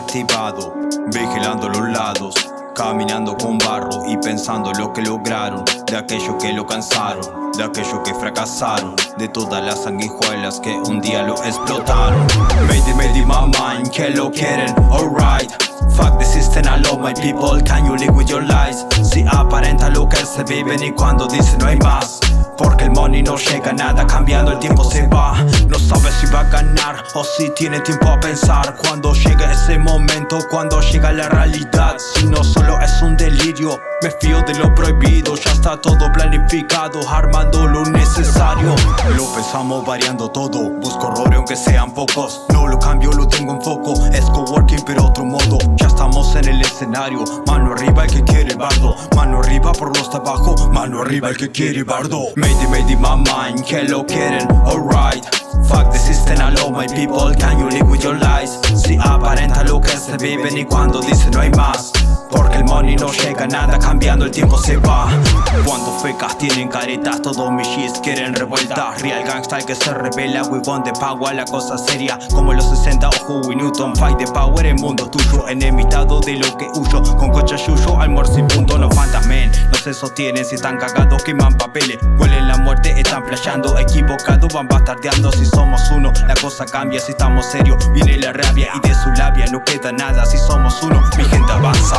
activado, vigilando los lados, caminando con barro y pensando en lo que lograron, de aquellos que lo cansaron, de aquellos que fracasaron, de todas las sanguijuelas que un día lo explotaron. Made in my mind, que lo quieren, alright. Fuck the system, I love my people, can you live with your lies? Si aparenta lo que se vive ni cuando dice no hay más. Porque el money no llega a nada, cambiando el tiempo se va. No sabe si va a ganar o si tiene tiempo a pensar. Cuando llega ese momento, cuando llega la realidad. Si no solo es un delirio, me fío de lo prohibido. Ya está todo planificado, armando lo necesario. Lo pensamos variando todo, busco errores aunque sean pocos. No lo cambio, lo tengo en foco, es coworking pero otro modo. Ya estamos en el escenario, mano arriba el que quiere bardo. Mano arriba por los de abajo, mano arriba el que quiere bardo. Made in my mind, que lo quieren, alright. Fuck the system, I love my people, can you live with your lies? Si aparenta lo que se vive ni cuando dice no hay más. Porque el money no llega a nada, cambiando el tiempo se va. Cuando fecas tienen caretas, todos mis shits quieren revueltas. Real gangsta el que se revela, we want the power, la cosa seria. Como en los 60, ojo, we Newton, fight the power, el mundo tuyo. Enemitado de lo que huyo, con coche yuyo, almuerzo y punto. No fantasmen, no se sostienen, si están cagados queman papeles. Huelen la muerte, están flasheando, equivocados, van bastardeando. Si somos uno, la cosa cambia, si estamos serios, viene la rabia y de su labia no queda nada. Si somos uno, mi gente avanza.